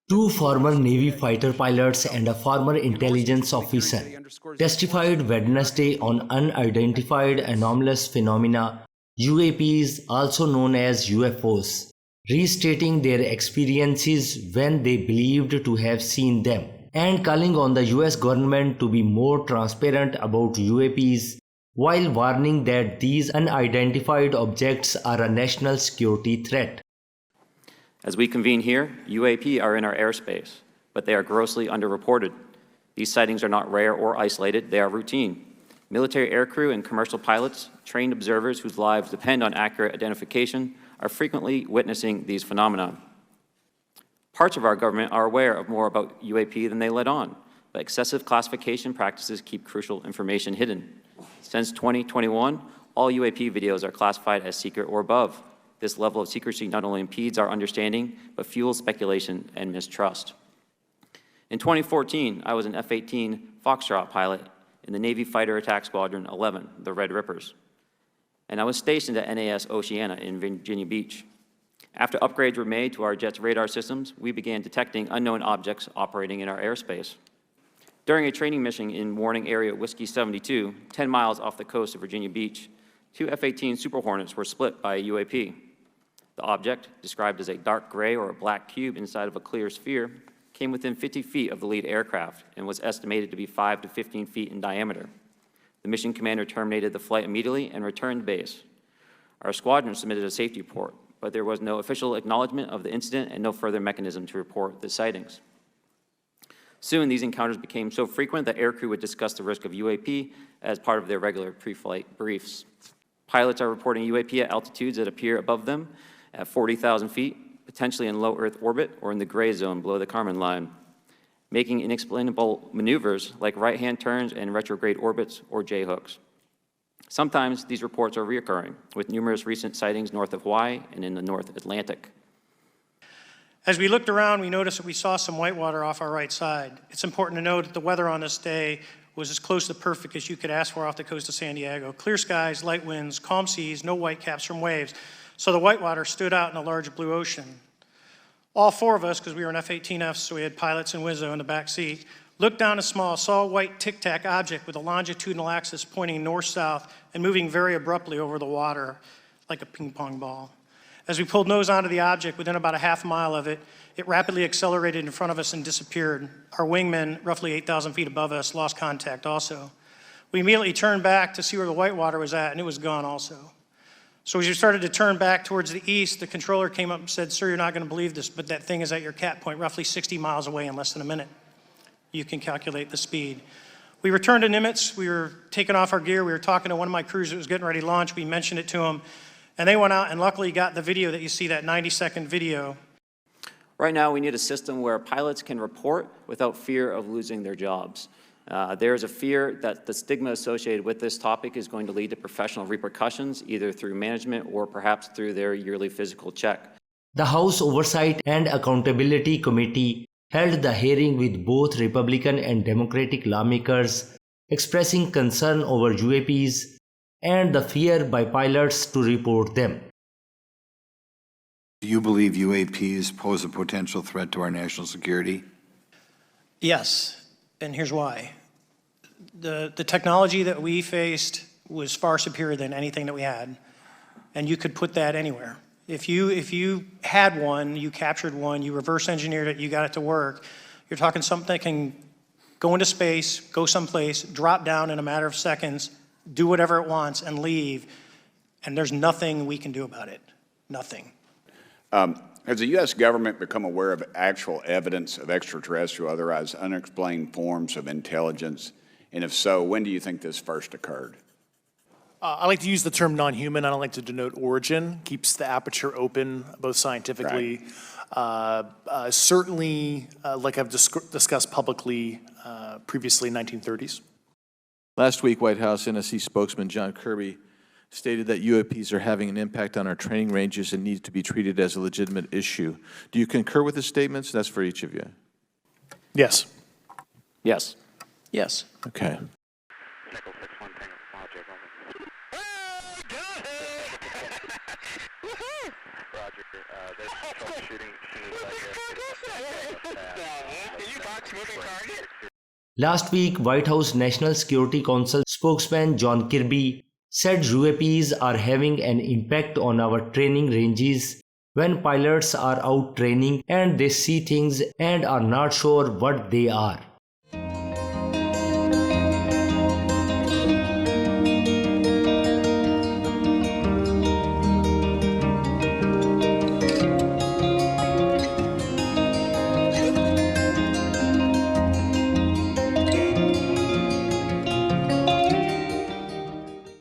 Two former Navy fighter pilots and a former intelligence officer testified Wednesday on Unidentified Anomalous Phenomena UAPs, also known as UFOs, restating their experiences when they believed to have seen them, and calling on the US government to be more transparent about UAPs, while warning that these unidentified objects are a national security threat. As we convene here, UAP are in our airspace, but they are grossly underreported. These sightings are not rare or isolated, they are routine. Military aircrew and commercial pilots, trained observers whose lives depend on accurate identification, are frequently witnessing these phenomena. Parts of our government are aware of more about UAP than they let on, but excessive classification practices keep crucial information hidden. Since 2021, all UAP videos are classified as secret or above. This level of secrecy not only impedes our understanding, but fuels speculation and mistrust. In 2014, I was an F-18 Foxtrot pilot in the Navy Fighter Attack Squadron 11, the Red Rippers, and I was stationed at NAS Oceana in Virginia Beach. After upgrades were made to our jet's radar systems, we began detecting unknown objects operating in our airspace. During a training mission in Warning Area Whiskey 72, 10 miles off the coast of Virginia Beach, two F-18 Super Hornets were split by a UAP. The object, described as a dark gray or a black cube inside of a clear sphere, came within 50 feet of the lead aircraft and was estimated to be 5 to 15 feet in diameter. The mission commander terminated the flight immediately and returned to base. Our squadron submitted a safety report, but there was no official acknowledgement of the incident and no further mechanism to report the sightings. Soon, these encounters became so frequent that aircrew would discuss the risk of UAP as part of their regular pre-flight briefs. Pilots are reporting UAP at altitudes that appear above them at 40,000 feet, potentially in low Earth orbit or in the gray zone below the Kármán line, making inexplainable maneuvers like right-hand turns and retrograde orbits or J-hooks. Sometimes these reports are reoccurring, with numerous recent sightings north of Hawaii and in the North Atlantic. As we looked around, we noticed that we saw some whitewater off our right side. It's important to note that the weather on this day was as close to perfect as you could ask for off the coast of San Diego. Clear skies, light winds, calm seas, no whitecaps from waves. So the whitewater stood out in a large blue ocean. All four of us, because we were in F-18Fs, so we had pilots and Wizzo in the back seat, looked down and saw a white tic-tac object with a longitudinal axis pointing north-south and moving very abruptly over the water like a ping-pong ball. As we pulled nose onto the object, within about a half mile of it, it rapidly accelerated in front of us and disappeared. Our wingmen, roughly 8,000 feet above us, lost contact also. We immediately turned back to see where the whitewater was at, and it was gone also. So as we started to turn back towards the east, the controller came up and said, "Sir, you're not going to believe this, but that thing is at your cat point, roughly 60 miles away in less than a minute." You can calculate the speed. We returned to Nimitz. We were taking off our gear. We were talking to one of my crews that was getting ready to launch. We mentioned it to them, and they went out and luckily got the video that you see, that 90-second video. Right now, we need a system where pilots can report without fear of losing their jobs. There is a fear that the stigma associated with this topic is going to lead to professional repercussions, either through management or perhaps through their yearly physical check. The House Oversight and Accountability Committee held the hearing with both Republican and Democratic lawmakers, expressing concern over UAPs and the fear by pilots to report them. Do you believe UAPs pose a potential threat to our national security? Yes, and here's why. The technology that we faced was far superior than anything that we had, and you could put that anywhere. If you had one, you captured one, you reverse engineered it, you got it to work, you're talking something that can go into space, go someplace, drop down in a matter of seconds, do whatever it wants, and leave, and there's nothing we can do about it. Nothing. Has the U.S. government become aware of actual evidence of extraterrestrial, otherwise unexplained forms of intelligence? And if so, when do you think this first occurred? I like to use the term non-human. I don't like to denote origin. Keeps the aperture open, both scientifically. Right. Certainly, like I've discussed publicly previously, 1930s. Last week, White House NSC spokesman John Kirby stated that UAPs are having an impact on our training ranges and need to be treated as a legitimate issue. Do you concur with his statements? That's for each of you. Yes. Yes. Yes. Okay. Roger. There's troubleshooting as soon as I get Last week, White House National Security Council spokesman John Kirby said UAPs are having an impact on our training ranges when pilots are out training and they see things and are not sure what they are.